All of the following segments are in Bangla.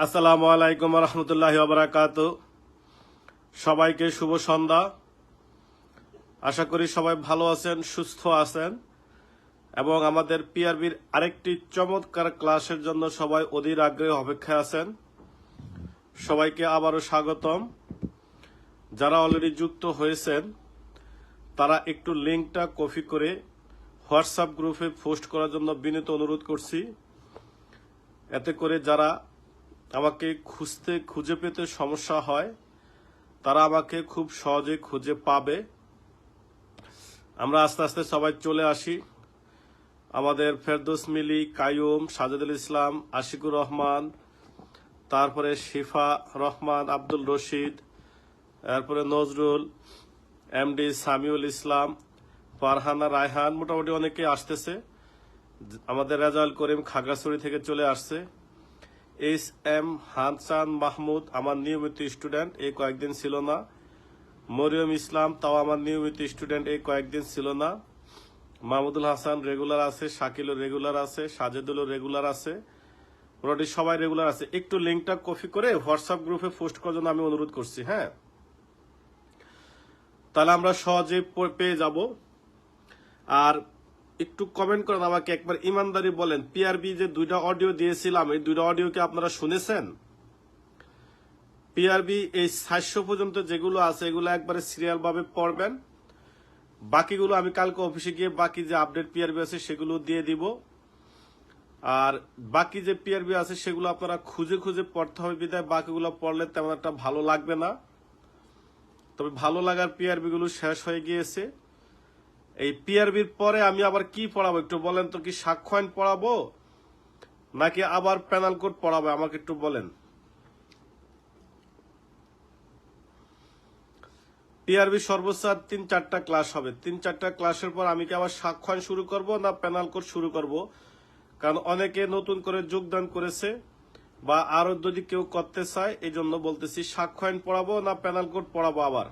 আসসালামু আলাইকুম রহমতুল্লাহি ওয়া সবাইকে শুভ সন্ধ্যা। আশা করি সবাই ভালো আছেন, সুস্থ আছেন এবং আমাদের পিআরবির আরেকটি চমৎকার ক্লাসের জন্য সবাই অধীর আগ্রহে অপেক্ষায় আছেন। সবাইকে আবারও স্বাগতম। যারা অলরেডি যুক্ত হয়েছেন তারা একটু লিঙ্কটা কপি করে হোয়াটসঅ্যাপ গ্রুপে পোস্ট করার জন্য বিনীত অনুরোধ করছি। এতে করে যারা আমাকে খুঁজে পেতে সমস্যা হয় তারা আমাকে খুব সহজে খুঁজে পাবে। আমরা আস্তে আস্তে সবাই চলে আসি। আমাদের ফেরদৌস মিলি, কাইয়ুম, সাজেদুল ইসলাম, আশিকুর রহমান, তারপরে শিফা রহমান, আব্দুল রশিদ, তারপরে নজরুল, এমডি সামিউল ইসলাম, ফারহানা রায়হান, মোটামুটি অনেকে আসতেছে। আমাদের রেজাউল করিম খাগড়াছড়ি থেকে চলে আসছে। এস এম হাসান মাহমুদ আমার নিয়মিত স্টুডেন্ট, এই কয়েকদিন ছিল না। মরিয়ম ইসলাম তাও আমার নিয়মিত স্টুডেন্ট, এই কয়েকদিন ছিল না। মাহমুদুল হাসান রেগুলার আছে, শাকিলও রেগুলার আছে, সাজেদুলও রেগুলার আছে, মোটামুটি সবাই রেগুলার আছে। একটু লিঙ্কটা কপি করে হোয়াটসঅ্যাপ গ্রুপে পোস্ট করার জন্য আমি অনুরোধ করছি। হ্যাঁ, তাহলে আমরা সহজে পেয়ে যাব। আর একটু কমেন্ট করেন, আমাকে একবার ইমানদারি বলেন, পিআরবি যে দুইটা অডিও দিয়েছিলাম এই দুইটা অডিও কি আপনারা শুনেছেন? পিআরবি এই 700 পর্যন্ত যেগুলো আছে এগুলো একবারে সিরিয়াল ভাবে পড়বেন। বাকিগুলো আমি কালকে অফিসে গিয়ে বাকি যে আপডেট পিআরবি আছে সেগুলো দিয়ে দিব। আর বাকি যে পিআরবি আছে সেগুলো আপনারা খুঁজে খুঁজে পড়তে হবে, বিধায় বাকিগুলো পড়লে তেমন একটা ভালো লাগবে না। তবে ভালো লাগার পিআরবি গুলো শেষ হয়ে গিয়েছে। এই পিআরবির পরে আমি আবার কি পড়াবো একটু বলেন তো? কি সাক্ষ্য আইন পড়াবো নাকি আবার প্যানাল কোড পড়াবো? আমাকে একটু বলেন। পিআরবি সর্বোচ্চ 3-4টা ক্লাস হবে। 3-4টা ক্লাসের পর আমি কি আবার সাক্ষ্য আইন শুরু করব না প্যানাল কোড শুরু করব? কারণ অনেকে নতুন করে যোগদান করেছে বা আরো যদি কেউ করতে চায়, এই জন্য বলতেছি সাক্ষ্য আইন পড়াবো না প্যানাল কোড পড়াবো আবার।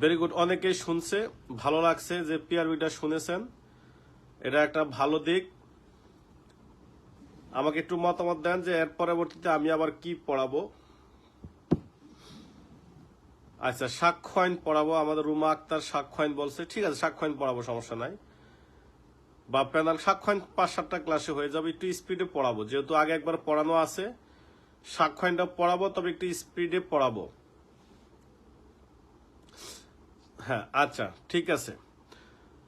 ভেরি গুড, অনেকেই শুনছে, ভালো লাগছে যে পিআরবিটা শুনেছেন, এটা একটা ভালো দিক। আমাকে একটু মতামত দেন যে এর পরবর্তীতে আমি আবার কি পড়াবো। আচ্ছা, সাক্ষ্য আইন পড়াবো, আমাদের রুমা আক্তার সাক্ষ্য আইন বলছে, ঠিক আছে সাক্ষ্য আইন পড়াবো, সমস্যা নাই। বা প্যানাল সাক্ষ্য আইন 5-7টা ক্লাসে হয়ে যাবে, একটু স্পিডে পড়াবো, যেহেতু আগে একবার পড়ানো আছে। সাক্ষ্য আইনটা পড়াবো, তবে একটু স্পিডে পড়াবো। হ্যাঁ, আচ্ছা ঠিক আছে।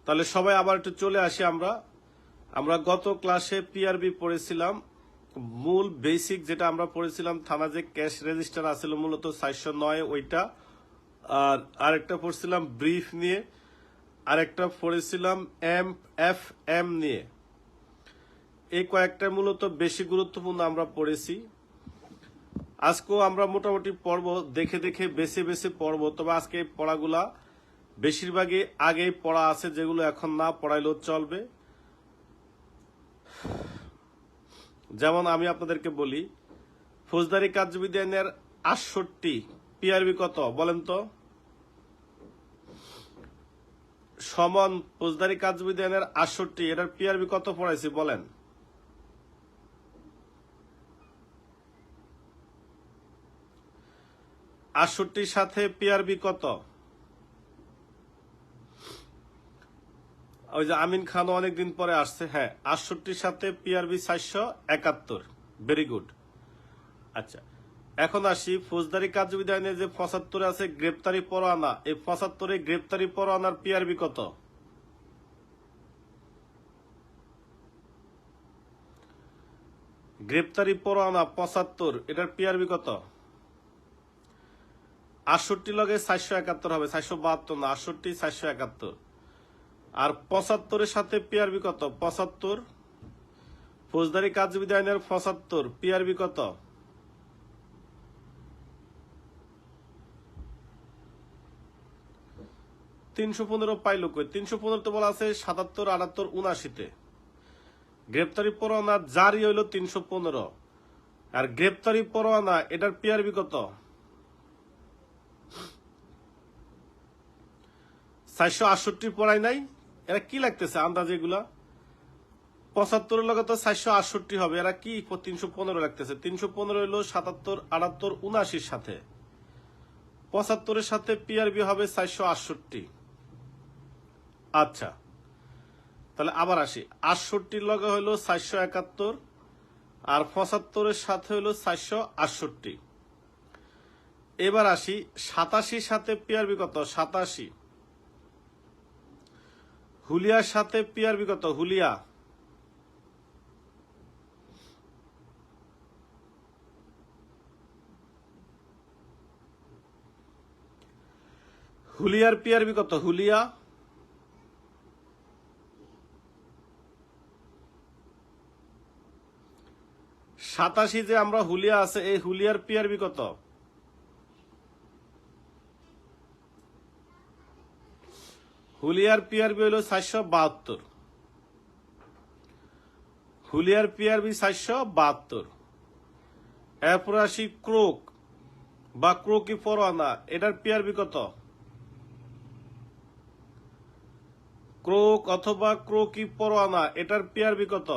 তাহলে সবাই আবার একটু চলে আসি। আমরা গত ক্লাসে পিআরবি পড়েছিলাম, মূল বেসিক যেটা আমরা পড়েছিলাম, থানা যে ক্যাশ রেজিস্টার আছিল মূলত 409 ওইটা। আর আরেকটা পড়ছিলাম ব্রিফ নিয়ে, আরেকটা পড়েছিলাম এম নিয়ে। এই কয়েকটা মূলত বেশি গুরুত্বপূর্ণ আমরা পড়েছি। আজকেও আমরা মোটামুটি পড়বো, দেখে দেখে বেছে বেছে পড়বো। তবে আজকে এই পড়াগুলা বেশিরভাগই আগেই পড়া আছে, যেগুলো এখন না পড়াইলেও চলবে। যেমন আমি আপনাদেরকে বলি, ফৌজদারি কার্যবিধি আইনের 68 পিআরবি কত বলেন তো? সমান ফৌজদারি কার্যবিধি আইনের 68, এটার পিআরবি কত পড়াইছি বলেন? আটষট্টির সাথে পিআরবি কত? ওই যে আমিন খান অনেকদিন পরে আসছে। হ্যাঁ, 68-র সাথে পিআরবি 471। Very good. আচ্ছা, এখন আসি ফৌজদারি কার্যবিধি আইনে যে 75 আছে গ্রেপ্তারি পরোয়ানা, এই 75-এ গ্রেপ্তারি পরোয়ানার পিআরবি কত? গ্রেপ্তারি পরোয়ানা 75, এটার পিআরবি কত? 68 লগে 471 হবে, 472 না, 68 471। আর 75-এর সাথে পিআরবি কত? 75 ফৌজদারি কার্যবিধি আইনের 75 পিআরবি কত? 315 পাইলো কই? 315 তো বলা আছে 77, 78, 79-তে। গ্রেপ্তারি পরোয়ানা জারি হইল 315, আর গ্রেপ্তারি পরোয়ানা এটার পিআরবি কত? 468 পড়াই নাই? এরা কি লাগতেছে আন্দাজ এগুলা? 75 লগে তো 468 হবে, এরা কি 315 লাগতেছে? 315 হইলো 77, 78, 79 সাথে, 75 সাথে পিআরবি হবে 468। আচ্ছা, তাহলে আবার আসি, 68 লগে হইলো 471, আর 75 সাথে হইলো 468। এবার আসি 87 সাথে পিআরবি কত? 87। হুলিয়ার সাথে পিআরবি কত? হুলিয়া হুলিয়ার পিআরবি কত? হুলিয়া 87 যে আমরা হুলিয়া আছে, এই হুলিয়ার পিআরবি কত? হুলিয়ার পিআরবি হইল 472। হুলিয়ার পিআরবি 472। এরপর আসি ক্রোক বা ক্রোকি পরোয়ানা, এটার পিআরবি কত? ক্রোক অথবা ক্রোকি পরোয়ানা, এটার পিআরবি কত?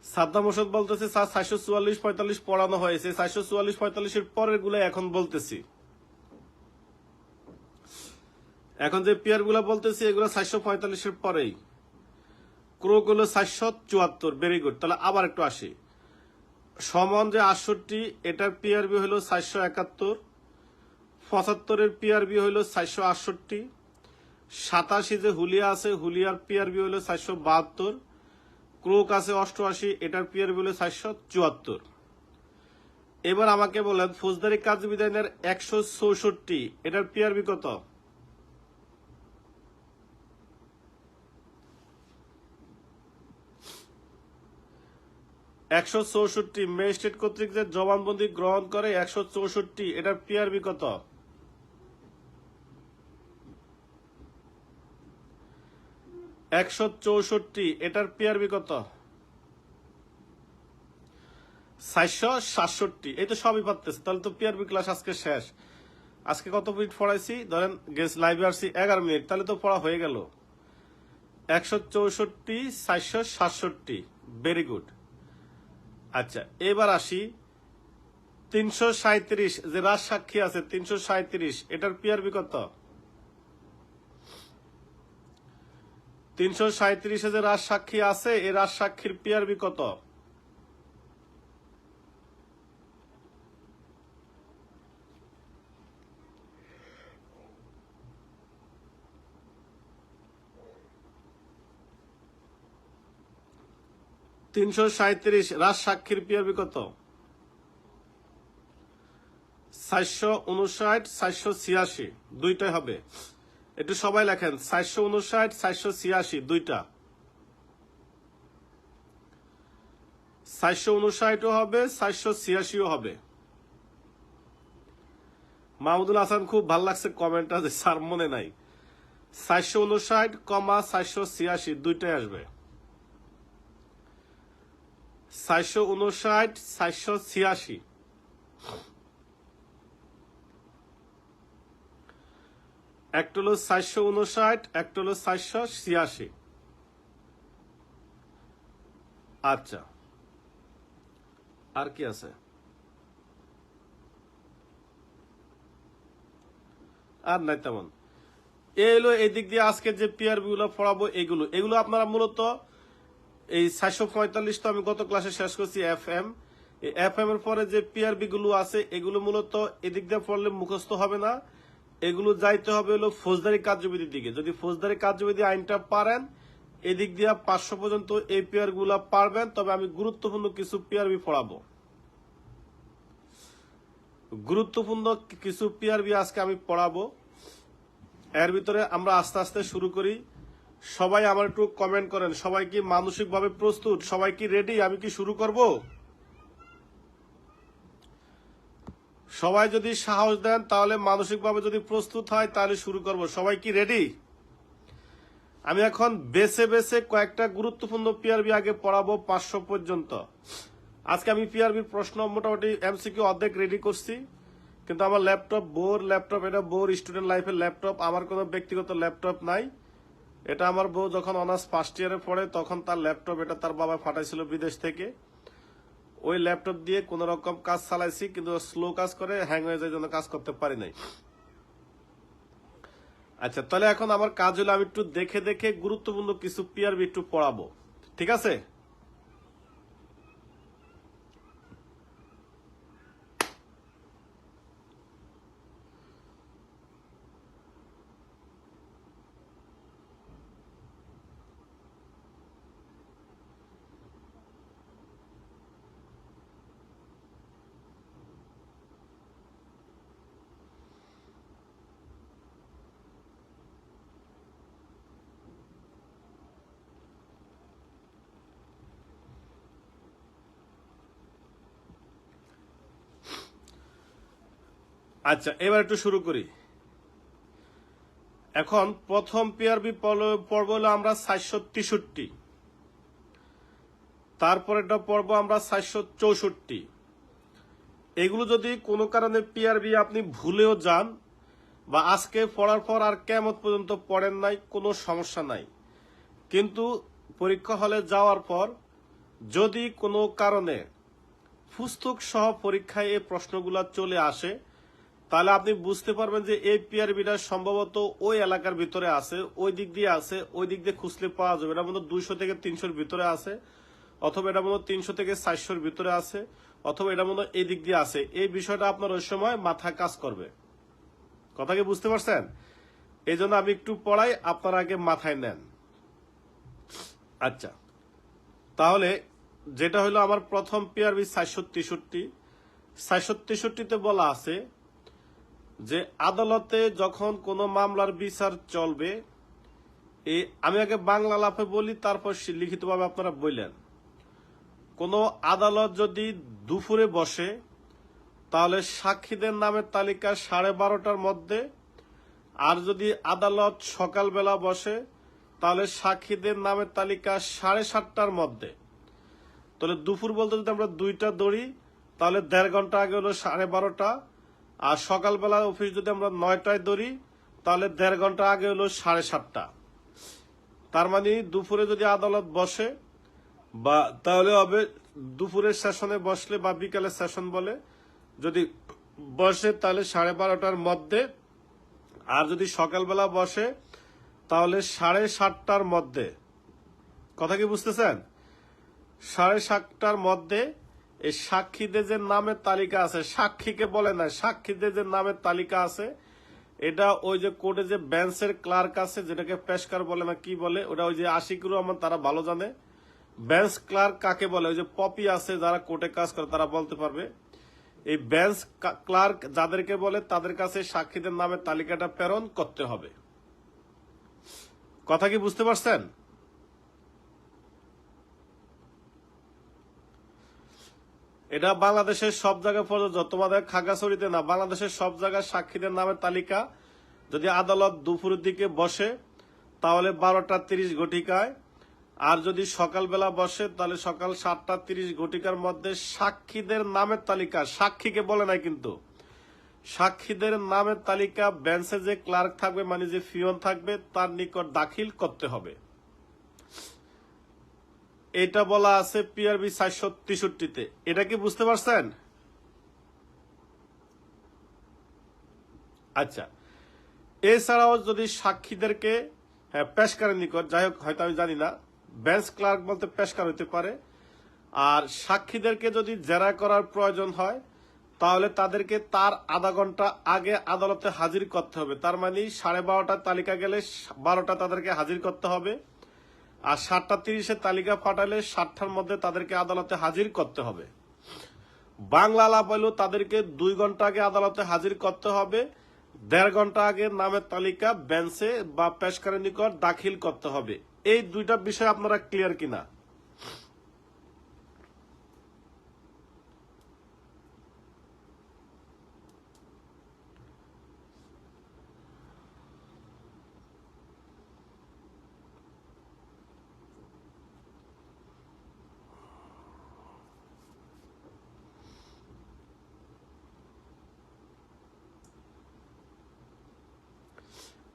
সাদ্দাম হোসেন বলতেছে স্যার 444-45 পড়ানো হয়েছে, 444-45 পরের গুলো এখন বলতেছি। এখন যে পিয়ার গুলা বলতেছি এগুলো 445 পরেই। ক্রোক হলো 474, ভেরি গুড। তাহলে আবার একটু আসি, সমান যে 68, এটার পিআরবি হলো 471, 75 পিআরবি হলো 468, 87 যে হুলিয়া আছে, হুলিয়ার পিআরবি হলো 472, ক্রোক আছে 88, এটার পিআরবি হলো 474। এবার আমাকে বলেন ফৌজদারি কার্যবিধানের 164, এটার পিআরবি কত? একশো 64 ম্যাজিস্ট্রেট কর্তৃক যে জবানবন্দি গ্রহণ করে 164, এটার পিআরবি কত? একশো 64, এটার পিআরবি কত? 467। এই তো সবই পারতেছে, তাহলে তো পিআরবি ক্লাস আজকে শেষ। আজকে কত মিনিট পড়াইছি ধরেন, গেস লাইভে আসছি 11 মিনিট, তাহলে তো পড়া হয়ে গেল। 164, 467, ভেরি গুড। আচ্ছা, এবার আসি 337 যে রাজ সাক্ষী আছে, 337, এটার পিআরবি কত? 337 যে রাজ সাক্ষী আছে, এই রাজ সাক্ষীর পিআরবি কত? তিনশো 37 রাজ সাক্ষীর পিআরবি কত? 459, 486, দুইটাই হবে। একটু সবাই লেখেন 459, 486, দুইটা। 459 হবে, 486 হবে। মাহমুদুল হাসান খুব ভাল লাগছে কমেন্টটা, যে স্যার মনে নাই। 459, 486, দুইটাই আসবে। 459, 486। একটা হলো 459, একটা হলো 486। আচ্ছা, আর কি আছে? আর নাই তেমন। এই হলো এই দিক দিয়ে আজকে যে পিআরবি গুলো পড়াবো, এগুলো আপনারা মূলত এই 445 তো আমি গত ক্লাসে শেষ করছি এফএম। এই এফএম এর পরে যে পিআরবি গুলো আছে, এগুলো মূলত এদিক দিয়ে পড়লে মুখস্থ হবে না, এগুলো যাইতে হবে হলো ফৌজদারি কার্যবিধির দিকে। যদি ফৌজদারি কার্যবিধি আইনটা পারেন, এদিক দিয়ে 500 পর্যন্ত এই পিআর গুলা পারবেন, তবে আমি গুরুত্বপূর্ণ কিছু পিআরবি পড়াবো। গুরুত্বপূর্ণ কিছু পিআরবি আজকে আমি পড়াবো। এর ভিতরে আমরা আস্তে আস্তে শুরু করি। সবাই আমার একটু কমেন্ট করেন, সবাই কি মানসিকভাবে প্রস্তুত? সবাই কি রেডি? আমি কি শুরু করব? সবাই যদি সাহস দেন, তাহলে মানসিকভাবে যদি প্রস্তুত হয়, তাহলে শুরু করব। সবাই কি রেডি? আমি এখন বেছে বেছে কয়েকটা গুরুত্বপূর্ণ পিআরবি আগে পড়াবো 500 পর্যন্ত। আজকে আমি পিআরবির প্রশ্ন মোটামুটি এমসিকিউ অর্ধেক রেডি করছি, কিন্তু আমার ল্যাপটপ ল্যাপটপ, এটা বোর স্টুডেন্ট লাইফের ল্যাপটপ, আমার কোনো ব্যক্তিগত ল্যাপটপ নাই। এটা আমার বউ যখন অনার্স ফার্স্ট ইয়ারে পড়ে তখন তার ল্যাপটপ, এটা তার বাবা পাঠাইছিল বিদেশ থেকে। ওই ল্যাপটপ দিয়ে কোন রকম কাজ চালাইছি, কিন্তু স্লো কাজ করে, হ্যাং হয়ে যায়, জন্য কাজ করতে পারি নাই। আচ্ছা, তাহলে এখন আমার কাজ হলো আমি একটু দেখে দেখে গুরুত্বপূর্ণ কিছু পিআরবি একটু পড়াবো, ঠিক আছে? আচ্ছা, এবার একটু শুরু করি। এখন প্রথম পিআরবি পর্ব হলো আমরা 463, তারপরেটা পর্ব আমরা 464। এগুলো যদি কোনো কারণে পিআরবি আপনি ভুলেও যান বা আজকে পড়ার পর আর কেমন পর্যন্ত পড়েন নাই, কোনো সমস্যা নাই। কিন্তু পরীক্ষা হলে যাওয়ার পর যদি কোনো কারণে পুস্তক সহ পরীক্ষায় এই প্রশ্নগুলো চলে আসে, তাহলে আপনি বুঝতে পারবেন যে এই পিআরবিটা সম্ভবত ওই এলাকার ভিতরে আছে, ওই দিক দিয়ে আছে, ওই দিক দিয়ে খুঁজলে পাওয়া যাবে। এটা মনে 200 থেকে 300-র ভিতরে আছে, অথবা এটা মনে 300 থেকে 400-র ভিতরে আছে, অথবা এটা মনে এই দিক দিয়ে আছে। এই বিষয়টা আপনার ওই সময় মাথা কাজ করবে। কথা কি বুঝতে পারছেন? এই জন্য আমি একটু পড়াই, আপনারা আগে মাথায় নেন। আচ্ছা, তাহলে যেটা হলো আমার প্রথম পিআরবি 463তে বলা আছে যে আদালতে যখন কোনো মামলার বিচার চলবে, আমি আগে বাংলা লাফে বলি, তারপর লিখিতভাবে আপনারা বললেন। কোন আদালত যদি দুপুরে বসে, তাহলে সাক্ষীদের নামের তালিকা 12:30টার মধ্যে, আর যদি আদালত সকালবেলা বসে তাহলে সাক্ষীদের নামের তালিকা 7:30টার মধ্যে। তাহলে দুপুর বলতে যদি আমরা 2টা ধরি, তাহলে 1.5 ঘন্টা আগে হলো 12:30টা, আর সকালবেলা অফিস যদি আমরা 9টায় ধরি, তাহলে 1.5 ঘন্টা আগে হলো 7:30টা। তার মানে দুপুরে যদি আদালত বসে, বা তাহলে হবে দুপুরের সেশনে বসলে বা বিকালের সেশন বলে, যদি বসে তাহলে 12:30টার মধ্যে, আর যদি সকালবেলা বসে তাহলে 7:30টার মধ্যে। কথা কি বুঝতেছেন? 7:30টার মধ্যে এই সাক্ষীদের যে নামের তালিকা আছে, সাক্ষীকে বলে না, সাক্ষীদের যে নামের তালিকা আছে, এটা ওই যে কোর্টে যে বেঞ্চের ক্লার্ক আছে, যেটাকে পেশকার বলে না কি বলে, ওটা ওই যে আশিকুর রহমান তারা ভালো জানে। বেঞ্চ ক্লার্ক কাকে বলে? ওই যে পপি আছে যারা কোর্টে কাজ করে তারা বলতে পারবে। এই বেঞ্চ ক্লার্ক যাদেরকে বলে তাদের কাছে সাক্ষীদের নামের তালিকাটা প্রেরণ করতে হবে। কথা কি বুঝতে পারছেন? এটা বাংলাদেশের সব জায়গায় প্রযোজ্য, তোমাদের খাগড়াছড়িতে না, বাংলাদেশের সব জায়গায় সাক্ষীদের নামের তালিকা যদি আদালত দুপুরের দিকে বসে তাহলে 12:30 ঘটিকায়, আর যদি সকালবেলা বসে তাহলে সকাল 7:30 ঘটিকার মধ্যে সাক্ষীদের নামের তালিকা, সাক্ষীকে বলে নাই কিন্তু, সাক্ষীদের নামের তালিকা বেঞ্চে যে ক্লার্ক থাকবে, মানে যে ফিয়ন থাকবে, তার নিকট দাখিল করতে হবে। এটা বলা আছে পিআরবি 463-তে। এটা কি বুঝতে পারছেন? আচ্ছা, এছাড়াও যদি সাক্ষীদেরকে পেশকারের নিকট, যাই হোক হয়তো আমি জানি না, বেঞ্চ ক্লার্ক বলতে পেশকার হইতে পারে, আর সাক্ষীদেরকে যদি জেরা করার প্রয়োজন হয় তাহলে তাদেরকে তার আধা ঘন্টা আগে আদালতে হাজির করতে হবে। তার মানে 12:30টার তালিকা গেলে 12টা তাদেরকে হাজির করতে হবে, আর 7:30 তালিকা পাঠালে 7টার মধ্যে তাদেরকে আদালতে হাজির করতে হবে। বাংলা আলাপ হইল তাদেরকে 2 ঘন্টা আগে আদালতে হাজির করতে হবে, 1.5 ঘন্টা আগে নামের তালিকা বেঞ্চে বা পেশকারের নিকট দাখিল করতে হবে। এই দুইটা বিষয় আপনারা ক্লিয়ার কিনা?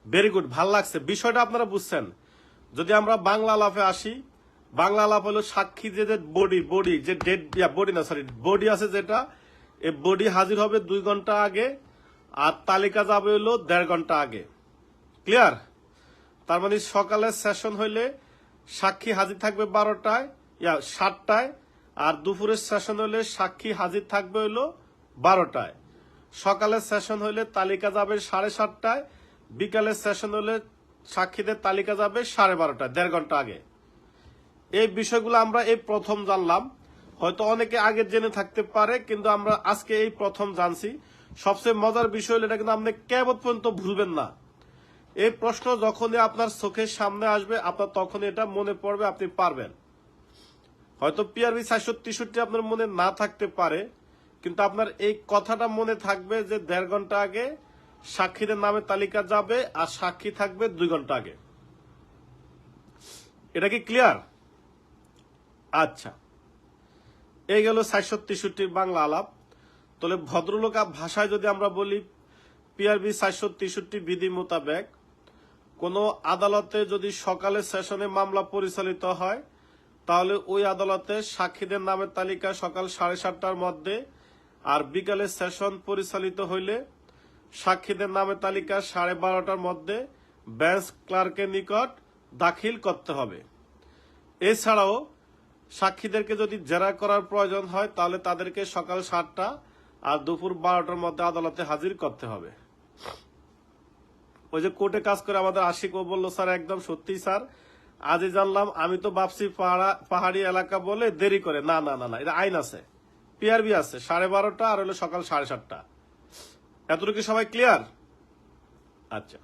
ভেরি গুড, ভাল লাগছে বিষয়টা আপনারা বুঝছেন। যদি আমরা বাংলা আলাপে আসি, বাংলা আলাপ হলো সাক্ষী যে বডি যে ডেড বডি না সরি বডি আছে যেটা, এই বডি হাজির হবে 2 ঘন্টা আগে আর তালিকা যাবে হলো 1.5 ঘন্টা আগে। ক্লিয়ার? তার মানে সকালে সেশন হইলে সাক্ষী হাজির থাকবে 12টায় 7টায়, আর দুপুরের সেশন হইলে সাক্ষী হাজির থাকবে হইলো 12টায়। সকালের সেশন হইলে তালিকা যাবে 7:30টায়, বিকালের সেশন হলে সাক্ষীদের তালিকা যাবে 12:30টায়, 1.5 ঘন্টা আগে। এই বিষয়গুলো আমরা এই প্রথম জানলাম, হয়তো অনেকে আগে জেনে থাকতে পারে, কিন্তু আমরা আজকে এই প্রথম জানছি। সবচেয়ে মজার বিষয় হলো এটা কিন্তু আপনি কেবল পর্যন্ত ভুলবেন না। এই প্রশ্ন যখনই আপনার চোখের সামনে আসবে আপনার তখনই এটা মনে পড়বে, আপনি পারবেন। হয়তো পিআরবি 463 আপনার মনে না থাকতে পারে, কিন্তু আপনার এই কথাটা মনে থাকবে যে 1.5 ঘন্টা আগে সাক্ষীদের নামে তালিকা যাবে আর সাক্ষী থাকবে 2 ঘন্টা আগে। এটা কি ক্লিয়ার? আচ্ছা, এই গেল 463 বাংলা আলাপ। তাহলে ভদ্রলোক ভাষায় যদি আমরা বলি, পিআরবি 463 বিধি মোতাবেক কোন আদালতে যদি সকালে সেশনে মামলা পরিচালিত হয়, তাহলে ওই আদালতে সাক্ষীদের নামের তালিকা সকাল 7:30টার মধ্যে, আর বিকালে সেশন পরিচালিত হইলে সাক্ষীদের নামের তালিকা 12:30টার মধ্যে বেঞ্চ ক্লার্কের নিকট দাখিল করতে হবে। এছাড়াও সাক্ষীদেরকে যদি জেরা করার প্রয়োজন হয় তাহলে তাদেরকে সকাল 7টা আর দুপুর 12টার মধ্যে আদালতে হাজির করতে হবে। ওই যে কোর্টে কাজ করে আমাদের আশিক ও বললো, স্যার একদম সত্যি স্যার, আজই জানলাম, আমি তো ভাবছি পাহাড়ি এলাকা বলে দেরি করে। না না না না, এটা আইন আছে, পিআরবি আছে 12:30 আর হলো সকাল 7:30। এতটুকু সবাই ক্লিয়ার? আচ্ছা,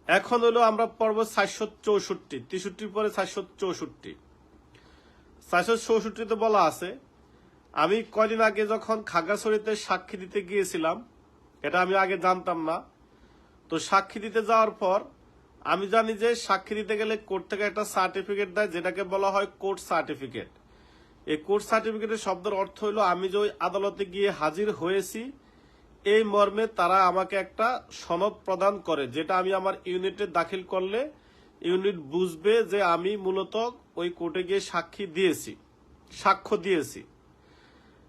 এখন হলো আমরা পড়ব 464, 63 পরে 464। 464 বলা আছে, আমি কয়দিন আগে যখন খাগড়াছড়িতে সাক্ষী দিতে গিয়েছিলাম, এটা আমি আগে জানতাম না। তো সাক্ষী দিতে যাওয়ার পর আমি জানি যে সাক্ষী দিতে গেলে কোর্ট থেকে একটা সার্টিফিকেট দেয়, যেটাকে বলা হয় কোর্ট সার্টিফিকেট। এই কোর্ট সার্টিফিকেটের শব্দের অর্থ হলো আমি যে ওই আদালতে গিয়ে হাজির হয়েছি এই মর্মে তারা আমাকে একটা সনদ প্রদান করে, যেটা আমি আমার ইউনিটে দাখিল করলে ইউনিট বুঝবে যে আমি মূলত ওই কোর্টে গিয়ে সাক্ষ্য দিয়েছি।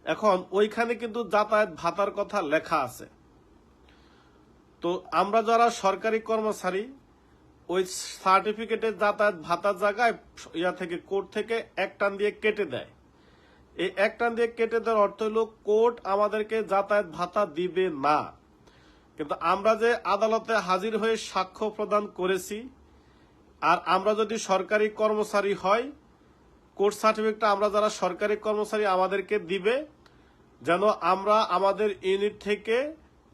এখন ওইখানে কিন্তু যাতায়াত ভাতার কথা লেখা আছে। তো আমরা যারা সরকারি কর্মচারী, ওই সার্টিফিকেটের যাতায়াত ভাতার জায়গায় কোর্ট থেকে এক টান দিয়ে কেটে দেয়। এই এক টান দিয়ে কেটে দেওয়ার অর্থ হলো কোর্ট আমাদেরকে যাতায়াত ভাতা দিবে না। কিন্তু আমরা যে আদালতে হাজির হয়ে সাক্ষ্য প্রদান করেছি, আর আমরা যদি সরকারি কর্মচারী হয়, কোর্ট সার্টিফিকেটটা আমরা যারা সরকারি কর্মচারী আমাদেরকে দিবে, যেন আমরা আমাদের ইউনিট থেকে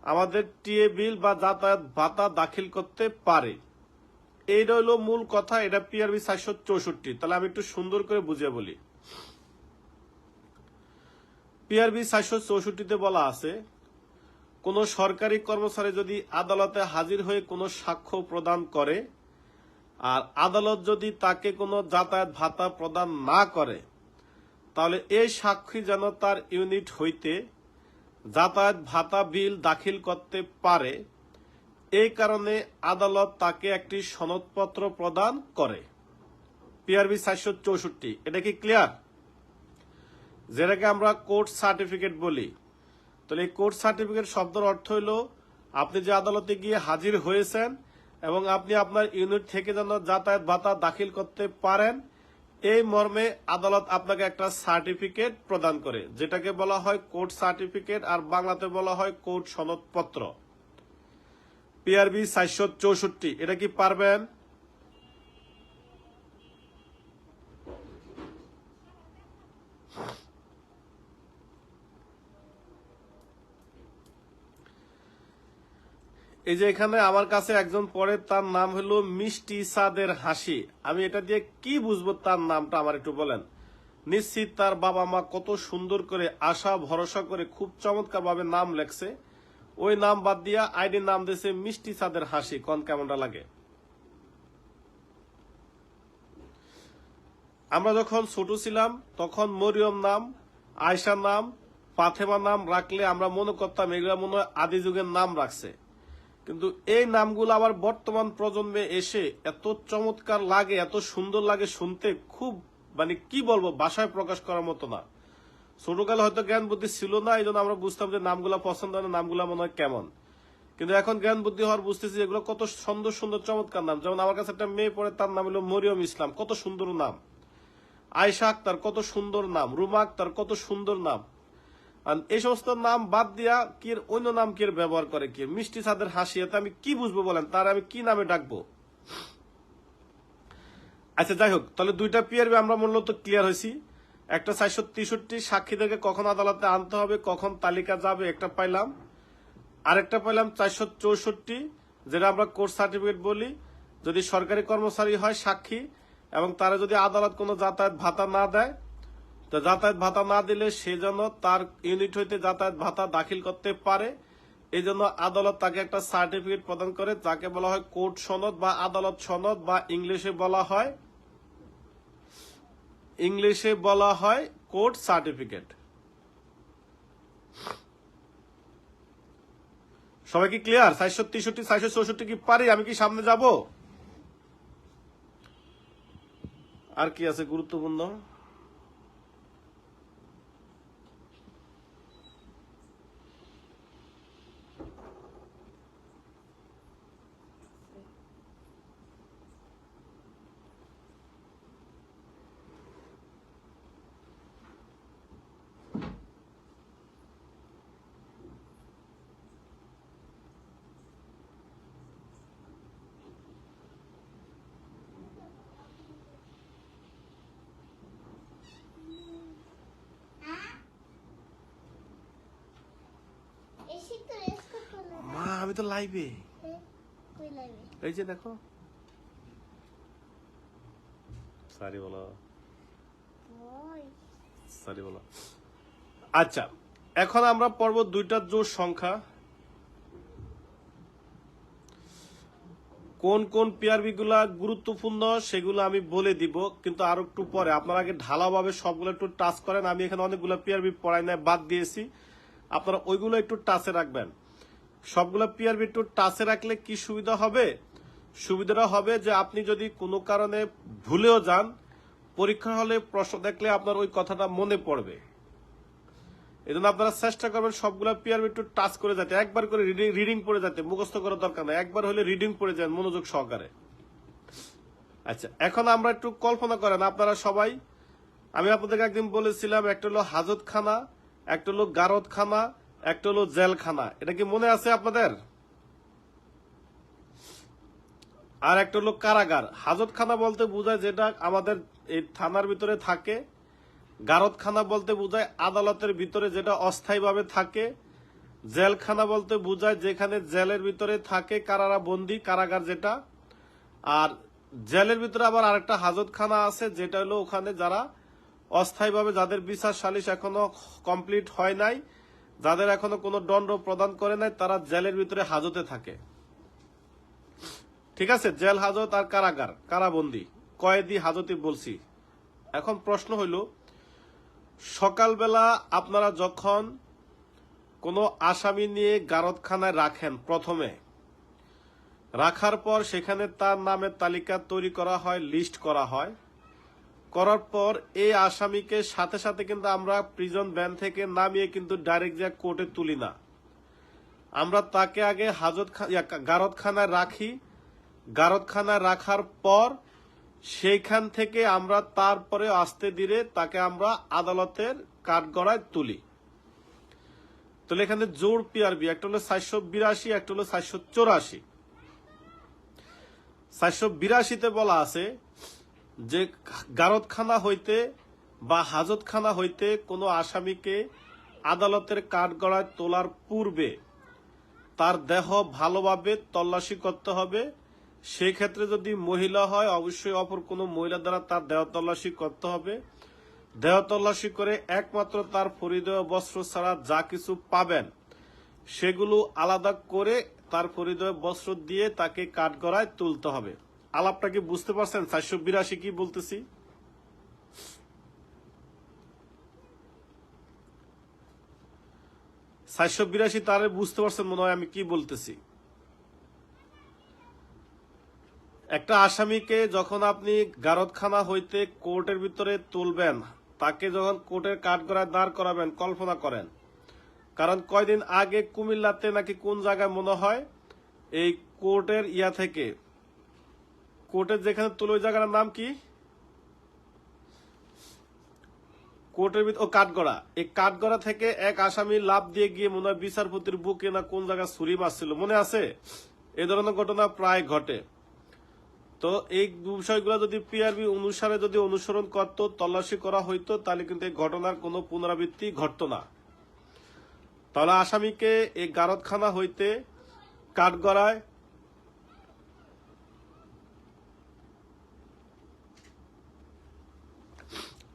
আমাদের টিএ বিল বা যাতায়াত ভাতা দাখিল করতে পারি। এইটা হলো মূল কথা। এটা পিআরবি 464। তাহলে আমি একটু সুন্দর করে বুঝিয়ে বলি। পিআরবি 464-তে বলা আছে, কোন সরকারি কর্মচারী যদি আদালতে হাজির হয়ে কোনো সাক্ষ্য প্রদান করে আর আদালত যদি তাকে কোনো যাতায়াত ভাতা প্রদান না করে, তাহলে এই সাক্ষী যেন তার ইউনিট হইতে যাতায়াত ভাতা বিল দাখিল করতে পারে, এই কারণে আদালত তাকে একটি সনদপত্র প্রদান করে। পিআরবি 464। এটা কি ক্লিয়ার? যেটাকে আমরা কোর্ট সার্টিফিকেট বলি। তাহলে এই কোর্ট সার্টিফিকেট শব্দের অর্থ হলো আপনি যে আদালতে গিয়ে হাজির হয়েছেন এবং আপনি আপনার ইউনিট থেকে যেন যাতায়াত ভাতা দাখিল করতে পারেন, এই মর্মে আদালত আপনাকে একটা সার্টিফিকেট প্রদান করে, যেটাকে বলা হয় কোর্ট সার্টিফিকেট, আর বাংলাতে বলা হয় কোর্ট সনদপত্র। পিআরবি 464। এটা কি পারবেন? এই যে এখানে আমার কাছে একজন পড়ে, তার নাম হলো মিষ্টি সাদের হাসি। আমি এটা দিয়ে কি বুঝবো তার নামটা আমার একটু বলেন। নিশ্চিত তার বাবা মা কত সুন্দর করে আশা ভরসা করে খুব চমৎকার ভাবে নাম লেখছে, ওই নাম বাদ দিয়া আইডির নাম দিয়েছে মিষ্টি সাদের হাসি। কোন কেমনটা লাগে? আমরা যখন ছোট ছিলাম তখন মরিয়ম নাম, আয়সা নাম, ফাতেমা নাম রাখলে আমরা মনে করতাম এগুলা মনে হয় আদি যুগের নাম রাখছে। কিন্তু এই নামগুলো আবার বর্তমান প্রজন্মে এসে এত চমৎকার লাগে, এত সুন্দর লাগে শুনতে, খুব মানে কি বলবো, ভাষায় প্রকাশ করার মতো না। ছোটকালে হয়তো জ্ঞান বুদ্ধি ছিল না, এই জন্য আমরা বুঝতাম যে নামগুলা পছন্দ হয় না, নামগুলা মনে হয় কেমন। কিন্তু এখন জ্ঞান বুদ্ধি হওয়ার বুঝতেছি এগুলো কত সুন্দর সুন্দর চমৎকার নাম। যেমন আমার কাছে একটা মেয়ে পড়ে, তার নাম হলো মরিয়ম ইসলাম, কত সুন্দর নাম। আয়েশা আক্তার, কত সুন্দর নাম। রুমা আক্তার, কত সুন্দর নাম। আর এই সমস্ত নাম বাদ দিয়া কি অন্য নাম কি ব্যবহার করে, কি মিষ্টি ছাদের হাসি, এতে আমি কি বুঝবো বলেন, তার আমি কি নামে ডাকবো? আচ্ছা যাই হোক, তাহলে দুইটা পিআরবি আমরা মূলত ক্লিয়ার হয়েছি। একটা 463 সাক্ষীদেরকে কখন আদালতে আনতে হবে, কখন তালিকা যাবে, একটা পাইলাম। আরেকটা পাইলাম 464, যেটা আমরা কোর্ট সার্টিফিকেট বলি, যদি সরকারি কর্মচারী হয় সাক্ষী, এবং তারা যদি আদালত কোনো যাতায়াত ভাতা না দেয়, তো যাতায়াত ভাতা না দিলে সে যেন তার ইউনিট হইতে যাতায়াত ভাতা দাখিল করতে পারে, এই জন্য আদালত তাকে একটা সার্টিফিকেট প্রদান করে, যাকে বলা হয় কোর্ট সনদ বা আদালত সনদ, বা ইংলিশে বলা হয় কোর্ট সার্টিফিকেট। সবাই কি ক্লিয়ার? 463 464 কি পারি? আমি কি সামনে যাব? আর কি আছে গুরুত্বপূর্ণ? মা আমি তো লাইভে, এই যে দেখো। সরি বলো। আচ্ছা, এখন আমরা পড়ব দুইটা জোড় সংখ্যা। কোন কোন পিআরবি গুলা গুরুত্বপূর্ণ সেগুলো আমি বলে দিব, কিন্তু আরো একটু পরে। আপনারা আগে ঢালাভাবে সবগুলো একটু টাচ করেন। আমি এখানে অনেকগুলো পিআরবি পড়াই নাই, বাদ দিয়েছি, আপনারা ওইগুলো একটু টাচে রাখবেন। সবগুলো পিআরবি একটু টাচে রাখলে কি সুবিধা হবে? সুবিধাটা হবে যে আপনি যদি কোনো কারণে ভুলেও যান, পরীক্ষা হলে প্রশ্ন দেখলে আপনার ওই কথাটা মনে পড়বে। এই জন্য আপনারা চেষ্টা করবেন সবগুলা পিআরবি একটু টাচ করে যেতে, একবার করে রিডিং পড়ে যেতে, মুখস্থ করার দরকার নাই, একবার হলে রিডিং পড়ে যান মনোযোগ সহকারে। আচ্ছা, এখন আমরা একটু কল্পনা করেন আপনারা সবাই, আমি আপনাদেরকে একদিন বলেছিলাম একটা হলো হাজতখানা, একটা হলো গারদখানা, একটা হলো জেলখানা। এটা কি মনে আছে আপনাদের? আর একটা হলো কারাগার। হাজতখানা বলতে বোঝায় যেটা আমাদের এই থানার ভিতরে থাকে, গারদখানা বলতে বোঝায় আদালতের ভিতরে যেটা অস্থায়ীভাবে থাকে, জেলখানা বলতে বোঝায় যেখানে জেলের ভিতরে থাকে কারারা বন্দী, কারাগার যেটা। আর জেলের ভিতরে আবার আরেকটা হাজতখানা আছে, যেটা হলো ওখানে যারা অস্থায়ীভাবে, যাদের বিচার সালিশ এখনো কমপ্লিট হয় নাই, যাদের এখনো কোনো দণ্ড প্রদান করে নাই, তারা জেলের ভিতরে হাজতে থাকে। ঠিক আছে, জেল, হাজত আর কারাগার, কারাবন্দী, কয়েদি, হাজতে বলছি। এখন প্রশ্ন হইল, সকালবেলা আপনারা যখন কোনো আসামি নিয়ে গারদখানায় রাখেন, প্রথমে রাখার পর সেখানে তার নামের তালিকা তৈরি করা হয়, লিস্ট করা হয়, করার পর এই আসামিকে সাথে সাথে কিন্তু আমরা প্রিজন ভ্যান থেকে নামিয়ে কিন্তু ডাইরেক্ট যা কোর্টে তুলি না, আমরা তাকে আগে গারদখানায় রাখি। গারদখানায় রাখার পর সেইখান থেকে আমরা তারপরে আস্তে ধীরে তাকে আমরা আদালতের কাঠগড়ায় তুলি। তাহলে এখানে জোর পিআরবি, একটা হলো 482, একটা হলো 484। 482-তে বলা আছে যে গারদখানা হইতে বা হাজতখানা হইতে কোনো আসামিকে আদালতের কাঠগড়ায় তোলার পূর্বে তার দেহ ভালোভাবে তল্লাশি করতে হবে। সেই ক্ষেত্রে যদি মহিলা হয়, অবশ্যই অপর কোনো মহিলা দ্বারা তার দেহ তল্লাশি করতে হবে। দেহ তল্লাশি করে একমাত্র তার পরিধেয় বস্ত্র ছাড়া যা কিছু পাবেন সেগুলো আলাদা করে তার পরিধেয় বস্ত্র দিয়ে তাকে কাঠগড়ায় তুলতে হবে। আলাপটা কি বুঝতে পারছেন? 482 কি বলতেছি? তারে বুঝতে পারছেন মনে হয় আমি কি বলতেছি? একটা আসামিকে যখন আপনি গারদখানা হইতে কোর্টের ভিতরে তুলবেন, তাকে যখন কোর্টের কাঠগড়ায় দাঁড় করাবেন, কল্পনা করেন, কারণ কয়দিন আগে কুমিল্লাতে নাকি কোন জায়গায় মনে হয় এই কোর্টের থেকে কোর্টের যেখানে তুলে ওই জায়গার নাম কি, কোর্টের ভিতর কাঠগড়া, এই কাঠগড়া থেকে এক আসামি লাভ দিয়ে গিয়ে মনে হয় বিচারপতির বুকে না কোন জায়গায় ছুরি মারছিল, মনে আছে? এই ধরনের ঘটনা প্রায় ঘটে। তো এই বিষয়গুলো যদি পিআরবি অনুসারে যদি অনুসরণ করত, তল্লাশি করা হইতো, তাহলে কিন্তু এই ঘটনার কোনো পুনরাবৃত্তি ঘটতো না। তাহলে আসামিকে এই গারদখানা হইতে কাঠগড়ায়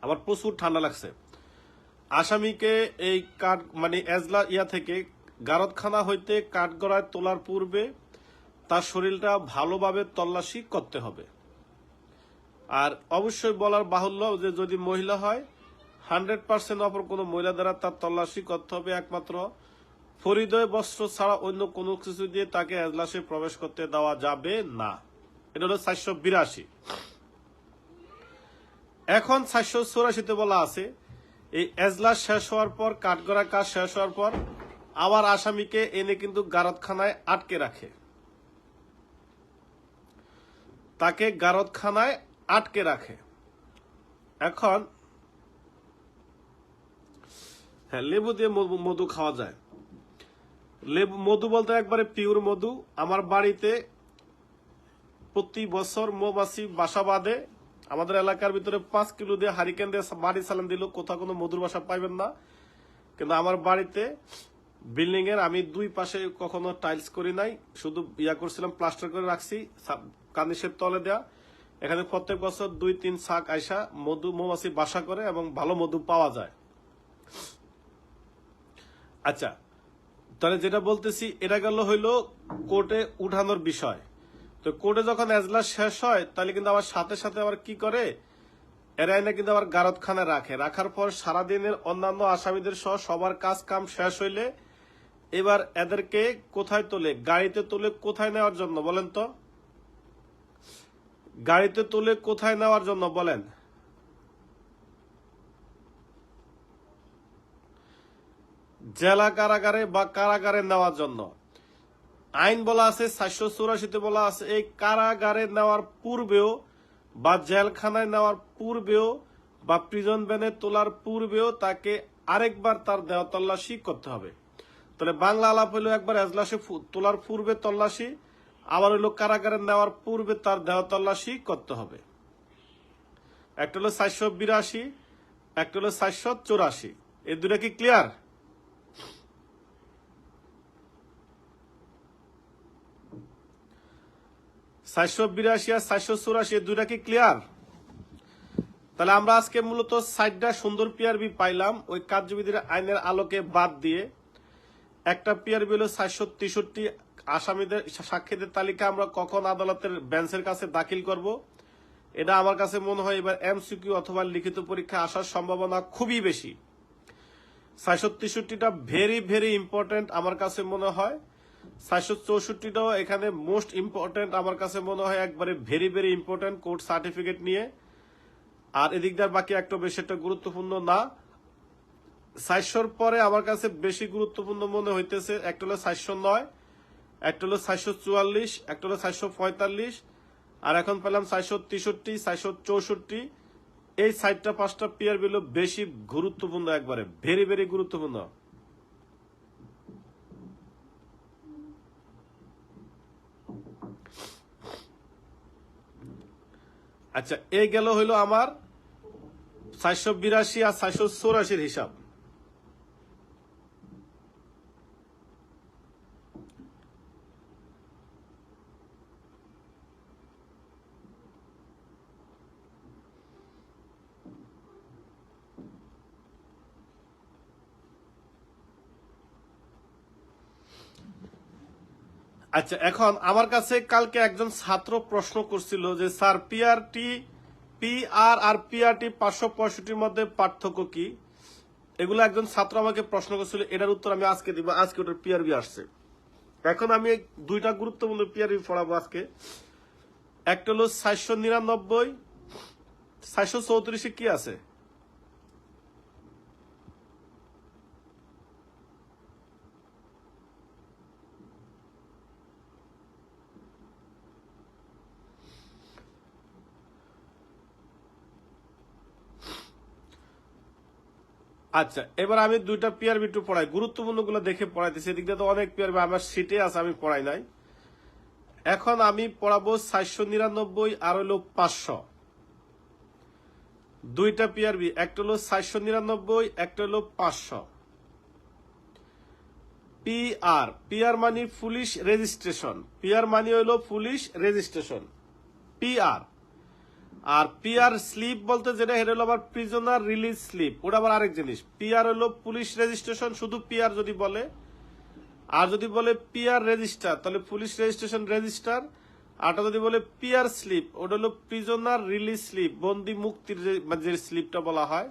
আমার প্রচুর ঠান্ডা লাগছে। আসামিকে এই কাঠ এজলা থেকে গারদখানা হইতে কাঠগড়ায় তোলার পূর্বে তার শরীরটা ভালোভাবে তল্লাশি করতে হবে। আর অবশ্যই বলার বাহুল্য যে যদি মহিলা হয় 100% অপর কোনো মহিলা দ্বারা তার তল্লাশি করতে হবে। একমাত্র পরিধেয় বস্ত্র ছাড়া অন্য কোনো কিছু দিয়ে তাকে এজলাসে প্রবেশ করতে দেওয়া যাবে না। এটা হলো 482। এখন 484-তে বলা আছে এই এজলাস শেষ হওয়ার পর, কাঠগড়া কাজ শেষ হওয়ার পর আবার আসামিকে এনে কিন্তু গারদখানায় আটকে রাখে, তাকে গারদখানায় আটকে রাখে। এখন হ্যাঁ, লেবু দিয়ে মধু খাওয়া যায়। লেবু মধু বলতে একবারে পিওর মধু। আমার বাড়িতে প্রতি বছর মৌমাছি বাসা বাঁধে। আমাদের এলাকার ভিতরে 5 কিলো দিয়ে হারিকেন দিয়ে বাড়ি চালান দিল, কোথাও কোনো মধুর বাসা পাইবেন না। কিন্তু আমার বাড়িতে বিল্ডিং এর আমি 2 পাশে কখনো টাইলস করি নাই, শুধু করছিলাম, প্লাস্টার করে রাখছি, কার্নিশের তলে দেয়া। এখানে প্রত্যেক বছর 2-3 শাক আইসা মৌমাছি বাসা করে এবং ভালো মধু পাওয়া যায়। আচ্ছা, তাহলে যেটা বলতেছি, এটা গেল হইলো কোর্টে উঠানোর বিষয়। তো কোর্টে যখন এজলাস শেষ হয়, তাহলে কিন্তু আবার সাথে সাথে আবার কি করে, এরা এনে কিন্তু আবার গারদখানা রাখে। রাখার পর সারাদিনের অন্যান্য আসামিদের সহ সবার কাজ কাম শেষ হইলে এবার এদেরকে কোথায় তোলে? গাড়িতে তুলে কোথায় নেওয়ার জন্য বলেন তো? গাড়িতে তুলে কোথায় নেওয়ার জন্য বলেন? জেলা কারাগারে বা কারাগারে নেওয়ার জন্য। আইন বলা আছে 484-তে বলা আছে এই কারাগারে নেওয়ার পূর্বেও বা জেলখানায় নেওয়ার পূর্বেও বা প্রিজন ভ্যানে তোলার পূর্বেও তাকে আরেকবার তার দেহ তল্লাশি করতে হবে। তাহলে বাংলা আলাপ হইলো একবার এজলাসে তোলার পূর্বে তল্লাশি, আবার হইলো কারাগারে নেওয়ার পূর্বে তার দেহ তল্লাশি করতে হবে। একটা হলো 482, একটা হলো 484। এই দুটা কি ক্লিয়ার? চারশো 482 আর 484 দুইটা কি ক্লিয়ার? তাহলে আমরা আজকে মূলত 60টা সুন্দর পিআরবি পাইলাম ওই কার্যবিধির আইনের আলোকে বাদ দিয়ে। একটা পিআরবি হলো 463 আসামিদের সাক্ষীদের তালিকা আমরা কখন আদালতের বেঞ্চের কাছে দাখিল করব, এটা আমার কাছে মনে হয় এবার এমসিকিউ অথবা লিখিত পরীক্ষা আসার সম্ভাবনা খুবই বেশি। 463টা ভেরি ভেরি ইম্পর্টেন্ট আমার কাছে মনে হয়। 464টাও এখানে মোস্ট ইম্পর্টেন্ট আমার কাছে মনে হয়, একবারে very very important court certificate নিয়ে। আর এদিকদার বাকি একটা বেশি একটা গুরুত্বপূর্ণ না। 400-র পরে আমার কাছে বেশি গুরুত্বপূর্ণ মনে হইতেছে একটা হলো 409, একটা হলো 444, একটা হলো 445, আর এখন পেলাম 463, 464। এই 4টা-5টা পিআরবি হলো বেশি গুরুত্বপূর্ণ, একবারে ভেরি ভেরি গুরুত্বপূর্ণ। আচ্ছা, এই গেল হইলো আমার 482 আর 484 হিসাব। আচ্ছা, এখন আমার কাছে কালকে একজন ছাত্র প্রশ্ন করছিল যে স্যার পিআর আর পিআরটি 565-র মধ্যে পার্থক্য কি? এগুলো একজন ছাত্র আমাকে প্রশ্ন করছিল, এটার উত্তর আমি আজকে দিব। আজকে ওটার পিআরবি আসছে। এখন আমি দুইটা গুরুত্বপূর্ণ পিআরবি পড়াবো আজকে। একটা হলো 499, 434 কি আছে? আচ্ছা, এবার আমি দুইটা পিআরবি একটু পড়াই, গুরুত্বপূর্ণ গুলো দেখে পড়াইতেছি। এদিক দিয়ে তো অনেক পিআরবি আমার সিটে আছে, আমি পড়াই নাই। এখন আমি পড়াবো 499 আর হলো 500, দুইটা পিআরবি, একটা হলো 499, একটা হলো 500। পিআর, পিআর মানে পুলিশ রেজিস্ট্রেশন, পিআর মানে হলো পুলিশ রেজিস্ট্রেশন, পিআর। আর পিআর স্লিপ বলতে যেটা, এটা হলো আবার প্রিজনার রিলিজ স্লিপ, ওটা আবার আরেক জিনিস। পিআর হলো পুলিশ রেজিস্ট্রেশন, শুধু পিআর যদি বলে, আর যদি বলে পিআর রেজিস্টার তাহলে পুলিশ রেজিস্ট্রেশন রেজিস্টার। আরটা যদি বলে পিআর স্লিপ, ওটা হলো প্রিজনার রিলিজ স্লিপ, বন্দি মুক্তির যে স্লিপটা বলা হয়।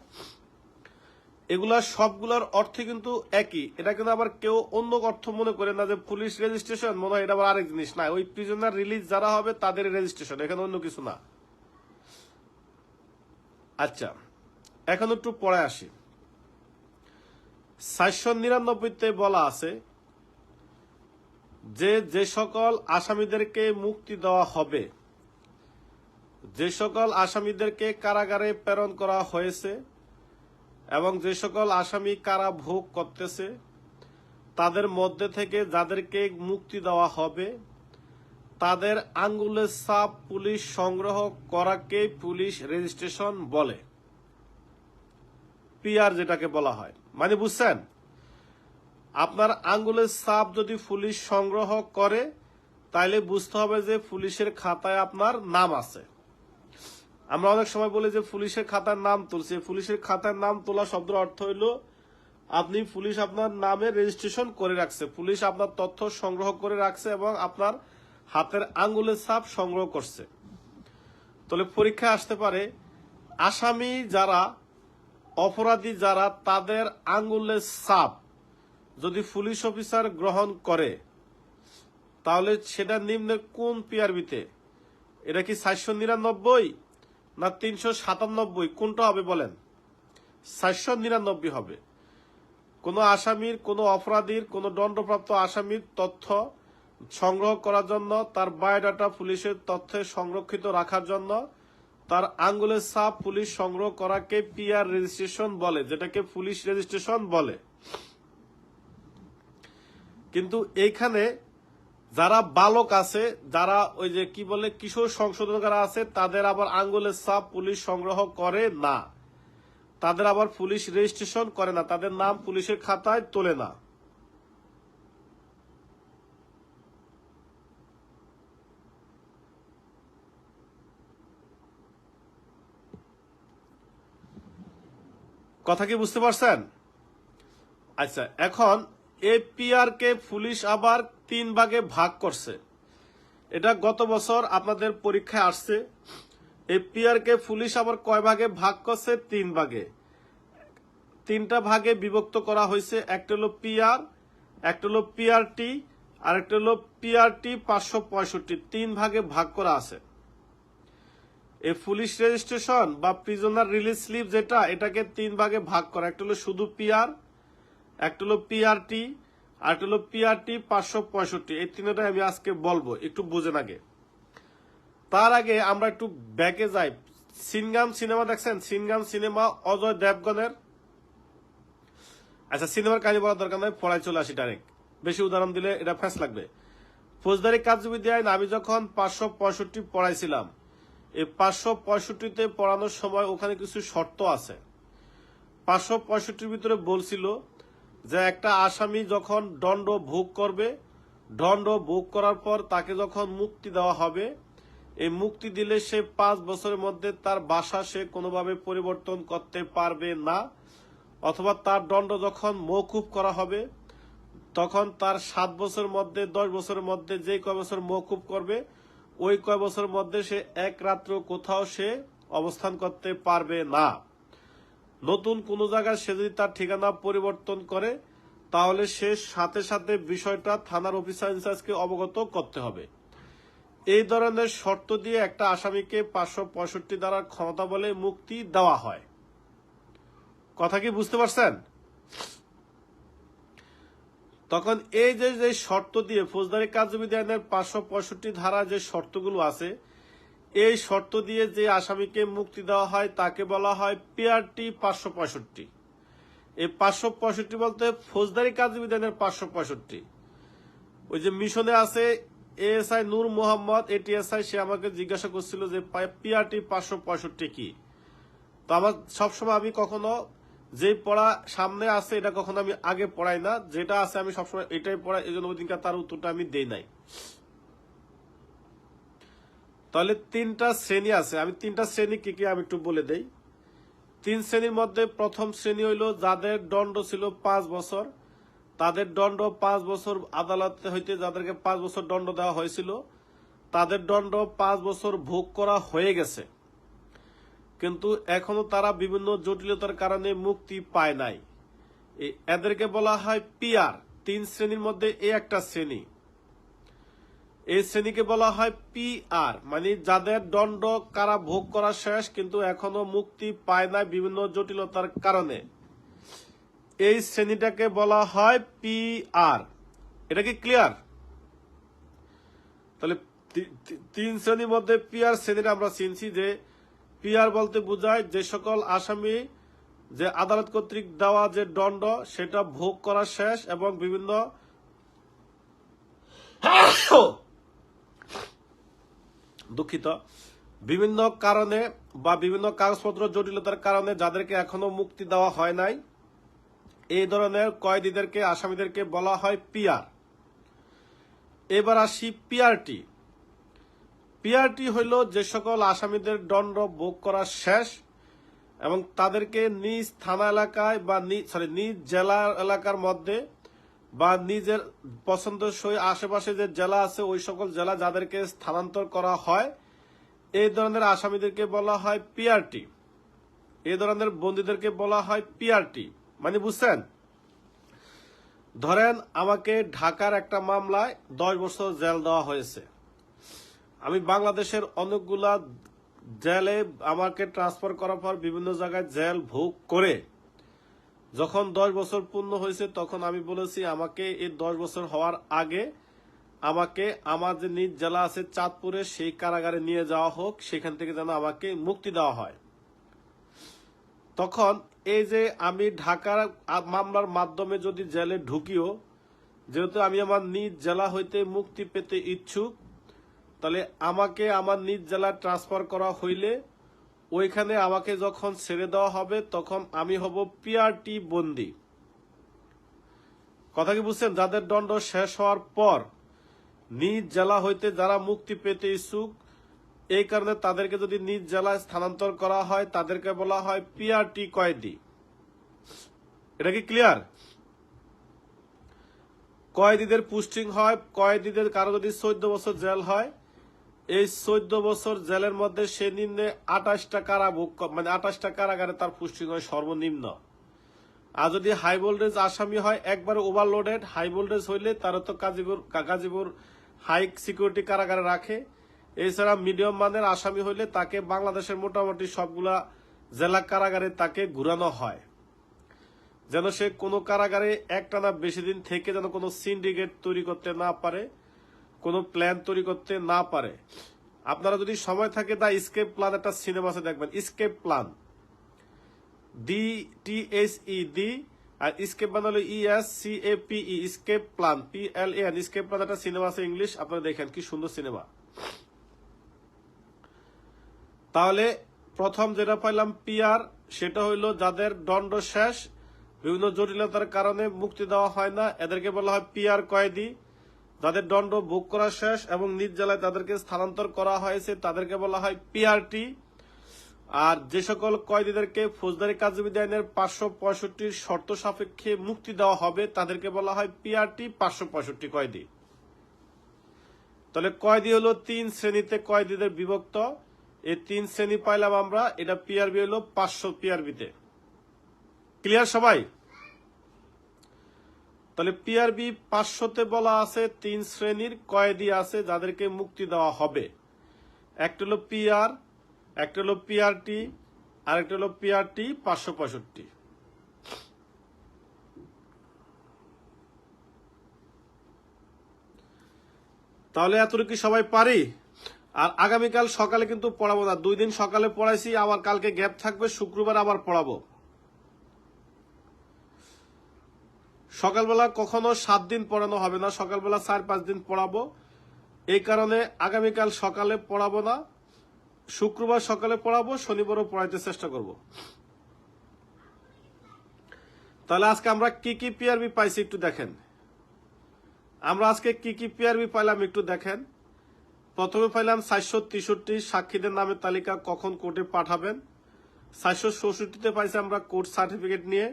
এগুলা সবগুলার অর্থ কিন্তু একই। এটা কিন্তু আবার কেউ অন্য অর্থ মনে করে না যে পুলিশ রেজিস্ট্রেশন, মনে হয় এটা আবার আরেক জিনিস। না, ওই প্রিজনার রিলিজ যারা হবে তাদের রেজিস্ট্রেশন, এখানে অন্য কিছু না। আচ্ছা, এখন একটু পরে আসি। 499-তে বলা আছে যে সকল আসামিদেরকে মুক্তি দেওয়া হবে, যে সকল আসামিদেরকে কারাগারে প্রেরণ করা হয়েছে এবং যে সকল আসামি কারা ভোগ করতেছে, তাদের মধ্যে থেকে যাদেরকে মুক্তি দেওয়া হবে তাদের আঙ্গুলের ছাপ পুলিশ সংগ্রহ করাকে পুলিশ রেজিস্ট্রেশন বলে, পিআর যেটাকে বলা হয়। মানে বুঝছেন, আপনার আঙ্গুলের ছাপ যদি পুলিশ সংগ্রহ করে তাইলে বুঝতে হবে যে পুলিশের খাতায় আপনার নাম আছে। আমরা অনেক সময় বলি যে পুলিশের খাতার নাম তুলছে, পুলিশের খাতার নাম তোলা শব্দের অর্থ হইল আপনি পুলিশ আপনার নামে রেজিস্ট্রেশন করে রাখছে, পুলিশ আপনার তথ্য সংগ্রহ করে রাখছে এবং আপনার হাতের আঙ্গুলের ছাপ সংগ্রহ করছে। তাহলে পরীক্ষা আসতে পারে আসামি যারা, অপরাধী যারা, তাদের আঙ্গুলের ছাপ যদি পুলিশ অফিসার গ্রহণ করে তাহলে সেটা নিম্নের কোন পিআরবিতে? এটা কি 499 না 397? কোনটা হবে বলেন? 499 হবে। কোন আসামির, কোন অপরাধীর, কোন দণ্ডপ্রাপ্ত আসামির তথ্য সংগ্রহ করার জন্য, তার বায়োডাটা পুলিশের তথ্যে সংরক্ষিত রাখার জন্য তার আঙ্গুলের ছাপ পুলিশ সংগ্রহ করাকে পিআর রেজিস্ট্রেশন বলে, যেটাকে পুলিশ রেজিস্ট্রেশন বলে। কিন্তু এইখানে যারা বালক আছে, যারা ওই যে কি বলে কিশোর সংশোধনকারী আছে, তাদের আবার আঙ্গুলের ছাপ পুলিশ সংগ্রহ করে না, তাদের আবার পুলিশ রেজিস্ট্রেশন করে না, তাদের নাম পুলিশের খাতায় তোলে না। কথা কি বুঝতে পারছেন? আচ্ছা, এখন এই পিআর কে পুলিশ আবার 3 ভাগে ভাগ করছে। এটা গত বছর আপনাদের পরীক্ষায় আসছে। এই পিআর কে পুলিশ আবার কয় ভাগে ভাগ করছে? 3 ভাগে। 3টা ভাগে বিভক্ত করা হয়েছে। একটা হলো পিআর, একটা হলো পিআরটি, আর একটা হলো পিআরটি 565। 3 ভাগে ভাগ করা আছে। এই পুলিশ রেজিস্ট্রেশন বা প্রিজনার রিলিজ স্লিপ যেটা, এটাকে 3 ভাগে ভাগ করা। একটা হলো শুধু পিআর, একটা হলো পিআরটি, আর একটা হলো পিআরটি 565। এই তিনটাই আমি আজকে বলবো, একটু বুঝেন আগে। তার আগে আমরা একটু ব্যাকে যাই। সিনগাম সিনেমা দেখছেন? সিনগাম সিনেমা অজয় দেবগনের। আচ্ছা, সিনেমার কাহিনী বলার দরকার নয়, পড়ায় চলে আসি ডাইরেক্ট। বেশি উদাহরণ দিলে এটা ফ্যাস লাগবে। ফৌজদারি কার্যবিধি আইন আমি যখন 565 পড়াইছিলাম, এই 565-তে পড়ানোর সময় ওখানে কিছু শর্ত আছে। 565-র ভিতরে বলছিল যে একটা আসামি যখন দণ্ড ভোগ করবে, দণ্ড ভোগ করার পর তাকে যখন মুক্তি দেওয়া হবে, এই মুক্তি দিলে সে 5 বছরের মধ্যে তার বাসা সে কোনোভাবে পরিবর্তন করতে পারবে না, অথবা তার দণ্ড যখন মওকুফ করা হবে তখন তার 7 বছরের মধ্যে, 10 বছরের মধ্যে যে কয় বছর মওকুফ করবে ওই কয় বছরের মধ্যে সে এক রাত্র কোথাও সে অবস্থান করতে পারবে না। নতুন কোন জায়গায় সে যদি তার ঠিকানা পরিবর্তন করে তাহলে সে সাথে সাথে বিষয়টা থানার অফিসার ইনচার্জকে অবগত করতে হবে। এই ধরনের শর্ত দিয়ে একটা আসামিকে 565 ধারার ক্ষমতা বলে মুক্তি দেওয়া হয়। কথা কি বুঝতে পারছেন? তখন এই যে শর্ত দিয়ে ফৌজদারি কার্যবিধি আইনের 565 ধারা যে শর্তগুলো আছে, এই শর্ত দিয়ে যে আসামিকে মুক্তি দেওয়া হয় তাকে বলা হয় পিআরটি 565। এই 565 বলতে ফৌজদারি কার্যবিধি আইনের 565। ওই যে মিশনে আছে এএসআই নূর মোহাম্মদ এটিএসআই, সে আমাকে জিজ্ঞাসা করছিল যে পিআরটি 565 কি। তো আমার সবসময় আমি কখনো যে পড়া সামনে আছে এটা কখনো আমি আগে পড়াই না, যেটা আছে আমি সবসময় এটাই পড়াই, এই জন্য ওই দিনকার তার উত্তরটা আমি দেই নাই। তাহলে 3টা শ্রেণী আছে, আমি 3টা শ্রেণী কি কি আমি একটু বলে দেই। 3 শ্রেণীর মধ্যে প্রথম শ্রেণী হইল যাদের দণ্ড ছিল 5 বছর, তাদের দণ্ড 5 বছর আদালত হইতে যাদেরকে 5 বছর দণ্ড দেওয়া হয়েছিল তাদের দণ্ড 5 বছর ভোগ করা হয়ে গেছে, কিন্তু এখনো তারা বিভিন্ন জটিলতার কারণে মুক্তি পায় নাই। এদেরকে বলা হয় পিআর। 3 শ্রেণীর মধ্যে এই একটা শ্রেণী, এই শ্রেণীকে বলা হয় পিআর, মানে যাদের দণ্ড কারা ভোগ করা শেষ কিন্তু এখনো মুক্তি পায় না বিভিন্ন জটিলতার কারণে, এই শ্রেণীটাকে বলা হয় পিআর। এটা কি ক্লিয়ার? তাহলে 3 শ্রেণীর মধ্যে পিআর শ্রেণীটা আমরা চিনছি যে পিআর বলতে বোঝায় যে সকল আসামি যে আদালত কর্তৃক দেওয়া যে দণ্ড সেটা ভোগ করা শেষ এবং বিভিন্ন বিভিন্ন কারণে বা বিভিন্ন কাগজপত্র জটিলতার কারণে যাদেরকে এখনো মুক্তি দেওয়া হয় নাই, এই ধরনের কয়েদিদেরকে আসামিদেরকে বলা হয় পিআর। এবার আসি পিআরটি। পিআরটি হইল যে সকল আসামিদের দণ্ড ভোগ করা শেষ এবং তাদেরকে নিজ থানা এলাকায় বা নিজ জেলা এলাকার মধ্যে বা নিজের পছন্দসই আশেপাশে যে জেলা আছে ওই সকল জেলা যাদেরকে স্থানান্তর করা হয়, এই ধরনের আসামিদেরকে বলা হয় পিআরটি। এই ধরনের বন্দীদেরকে বলা হয় পিআরটি। মানে বুঝছেন? ধরেন আমাকে ঢাকার একটা মামলায় 10 বছর জেল দেওয়া হয়েছে, আমি বাংলাদেশের অনেকগুলা জেলে আমাকে ট্রান্সফার করার পর বিভিন্ন জায়গায় জেল ভোগ করে যখন 10 বছর পূর্ণ হয়েছে তখন আমি বলেছি আমাকে এই 10 বছর হওয়ার আগে আমাকে আমার যে নিজ জেলা আছে চাঁদপুরে সেই কারাগারে নিয়ে যাওয়া হোক, সেখান থেকে যেন আমাকে মুক্তি দেওয়া হয়। তখন এই যে আমি ঢাকার মামলার মাধ্যমে যদি জেলে ঢুকিও, যেহেতু আমি আমার নিজ জেলা হইতে মুক্তি পেতে ইচ্ছুক, তাহলে আমাকে আমার নিজ জেলা ট্রান্সফার করা হইলে ওইখানে আমাকে যখন ছেড়ে দেওয়া হবে তখন আমি হব পিআরটি বন্দী। কথা কি বুঝছেন? যাদের দণ্ড শেষ হওয়ার পর নিজ জেলা হইতে যারা মুক্তি পেতে ইচ্ছুক, এই কারণে তাদেরকে যদি নিজ জেলায় স্থানান্তর করা হয় তাদেরকে বলা হয় পিআরটি কয়েদি। এটা কি ক্লিয়ার? কয়েদিদের পোস্টিং হয়, কয়েদিদের কারো যদি 14 বছর জেল হয়, এই 14 বছর জেলের মধ্যে সে নিম্নে 28টা কারাভোগ মানে 28টা কারাগারে তার পোস্টিং হয় সর্বনিম্ন। আর যদি হাই ভোল্টেজ আসামি হয়, একবারে ওভারলোডেড হাই ভোল্টেজ হইলে তারা তো গাজীপুর হাই সিকিউরিটি কারাগারে রাখে। এছাড়া মিডিয়াম মানের আসামি হইলে তাকে বাংলাদেশের মোটামুটি সবগুলা জেলা কারাগারে তাকে ঘুরানো হয়, যেন সে কোনো কারাগারে একটানা বেশি দিন থেকে যেন কোনো সিন্ডিকেট তৈরি করতে না পারে, কোনো প্ল্যান তৈরি করতে না পারে। আপনারা যদি সময় থাকে দা স্কেপ প্ল্যান একটা সিনেমা আছে, দেখবেন স্কেপ প্ল্যান, DTSED আর স্কেপ প্ল্যান হলো ESCAPE, Escape Plan PLAN, Escape Plan একটা সিনেমা আছে ইংলিশ, আপনারা দেখেন কি সুন্দর সিনেমা। তাহলে প্রথম যেটা পাইলাম পিআর, সেটা হইলো যাদের দণ্ড শেষ বিভিন্ন জটিলতার কারণে মুক্তি দেওয়া হয় না, এদেরকে বলা হয় পিআর কয়েদি। যাদের দণ্ড ভোগ করা শেষ এবং নিজ জেলায় তাদেরকে স্থানান্তর করা হয়েছে তাদেরকে বলা হয় পিআরটি। আর যে সকল কয়েদিদেরকে ফৌজদারি কার্যবিধি আইনের 565 শর্ত সাপেক্ষে মুক্তি দেওয়া হবে তাদেরকে বলা হয় পিআরটি 565 কয়েদি। তাহলে কয়েদি হলো 3 শ্রেণীতে কয়েদিদের বিভক্ত। এই 3 শ্রেণী পাইলাম আমরা, এটা পিআরবি হলো 500 পিআরবিতে। ক্লিয়ার সবাই? তাহলে পিআরবি 500-তে বলা আছে 3 শ্রেণীর কয়েদি আছে যাদেরকে মুক্তি দেওয়া হবে। একটা হলো পিআর, একটা হলো পিআরটি, আর একটা হলো পিআরটি 565। তাহলে এতটুকু সবাই পারি। আর আগামীকাল সকালে কিন্তু পড়াবো না, 2 দিন সকালে পড়াইছি, আবার কালকে গ্যাপ থাকবে, শুক্রবার আবার পড়াবো। সকালবেলা কখনো 7 দিন পড়ানো হবে না, সকালবেলা 4-5 দিন পড়াবো। এই কারণে আগামীকাল সকালে পড়াবো না, শুক্রবার সকালে পড়াবো, শনিবারও পড়াইতে চেষ্টা করব। তাহলে আজকে আমরা কি কি পিআরবি পাইছি একটু দেখেন। আমরা আজকে কি কি পিআরবি পাইলাম একটু দেখেন। প্রথমে পাইলাম 463 সাক্ষীদের নামের তালিকা কখন কোর্টে পাঠাবেন। 464-তে পাইছি আমরা কোর্ট সার্টিফিকেট নিয়ে।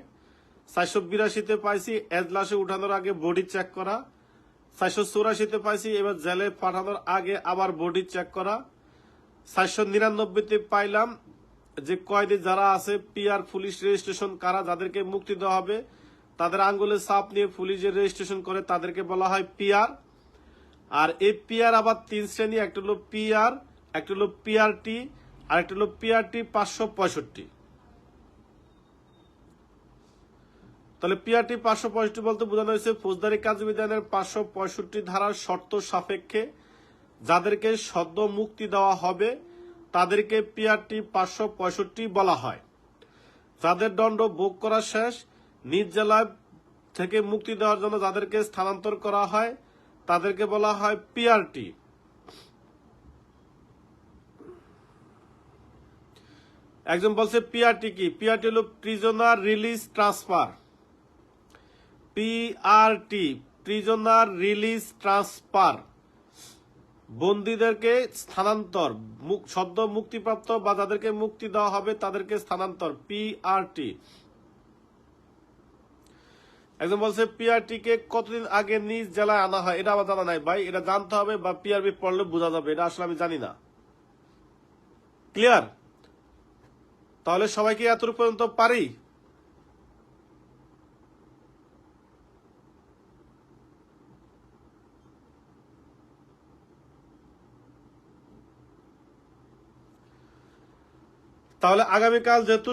482-তে পাইছি এজলাসে উঠানোর আগে বডি চেক করা। 484-তে পাইছি এবার জেলে পাঠানোর আগে আবার বডি চেক করা। 499-তে পাইলাম যে কয়েদি যারা আছে পিআর পুলিশ রেজিস্ট্রেশন কারা, যাদেরকে মুক্তি দেওয়া হবে তাদের আঙ্গুলের ছাপ নিয়ে পুলিশের রেজিস্ট্রেশন করে তাদেরকে বলা হয় পিআর। আর এই পিআর আবার 3 শ্রেণী, একটা হলো পিআর, একটা হলো পিআরটি, আর একটা হলো পিআরটি 565। তাহলে পিআরটি 565 বলতে বোঝানো হয়েছে ফৌজদারি কার্যবিধানের 565 ধারার শর্ত সাপেক্ষে যাদেরকে সদ্য মুক্তি দেওয়া হবে তাদেরকে পিআরটি 565 বলা হয়। যাদের দণ্ড ভোগ করা শেষ, নিজ জেলায় থেকে মুক্তি দেওয়ার জন্য যাদেরকে স্থানান্তর করা হয় তাদেরকে বলা হয় পিআরটি। একজন বলছে পিআরটি কি? পিআরটি হলো prisoner release transfer. PRT prisoner release transfer, বন্দীদেরকে স্থানান্তর, সদ্য মুক্তিপ্রাপ্ত বা যাদেরকে মুক্তি দেওয়া হবে তাদেরকে স্থানান্তর, পিআরটি। একজন বলছে পিআরটি কে কতদিন আগে নিজ জেলায় আনা হয়, এটা আমার জানা নাই ভাই, এটা জানতে হবে বা পিআরবি পড়লে বোঝা যাবে, এটা আসলে আমি জানি না। ক্লিয়ার? তাহলে সবাইকে এতটুকু পর্যন্ত পারি। তাহলে আগামীকাল যেহেতু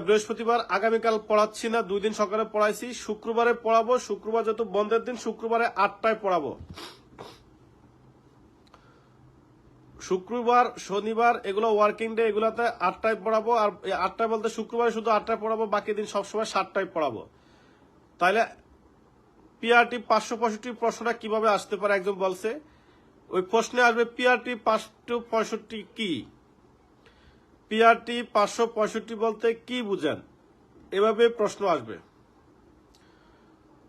বৃহস্পতিবার, আগামীকাল পড়াচ্ছি না, 2 দিন সকালে পড়াইছি, শুক্রবারে পড়াবো। শুক্রবার যেহেতু বন্ধের দিন, শুক্রবারে 8টায় পড়াবো। শুক্রবার শনিবার এগুলো ওয়ার্কিং ডে, এগুলাতে 8টায় পড়াবো। আর 8টায় বলতে শুক্রবারে শুধু 8টায় পড়াবো, বাকি দিন সবসময় 7টায় পড়াবো। তাহলে পিআরটি 565 প্রশ্নটা কিভাবে আসতে পারে একজন বলছে, ওই প্রশ্নে আসবে পিআরটি 565 কি, পিআরটি 565 বলতে কি বুঝেন, এভাবে প্রশ্ন আসবে।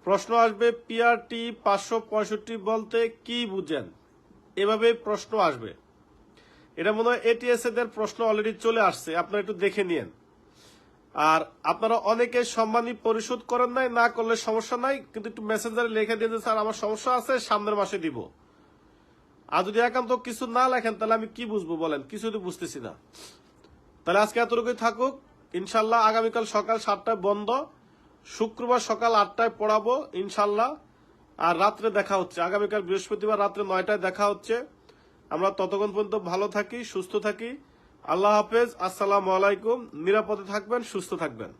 প্রশ্ন আসবে পিআরটি 565 বলতে কি বুঝেন, এভাবে প্রশ্ন আসবে। এটা মনে হয় এটিএস এদের প্রশ্ন অলরেডি চলে আসছে, আপনারা একটু দেখে নিন। আর আপনারা অনেকে সম্মানী পরিশোধ করেন নাই, না করলে সমস্যা নাই, কিন্তু একটু মেসেঞ্জারে লিখে দিয়ে যে স্যার আমার সমস্যা আছে, সামনের মাসে দিব। আর যদি একান্ত কিছু না লেখেন তাহলে আমি কি বুঝবো বলেন, কিছু তো বুঝতেছি না। তাহলে আজকে এতটুকুই থাকুক, ইনশাল্লাহ আগামীকাল সকাল 7টায় বন্ধ, শুক্রবার সকাল 8টায় পড়াবো ইনশাল্লাহ। আর রাত্রে দেখা হচ্ছে, আগামীকাল বৃহস্পতিবার রাত্রে 9টায় দেখা হচ্ছে। আমরা ততক্ষণ পর্যন্ত ভালো থাকি, সুস্থ থাকি। আল্লাহ হাফেজ, আসসালামু আলাইকুম। নিরাপদে থাকবেন, সুস্থ থাকবেন।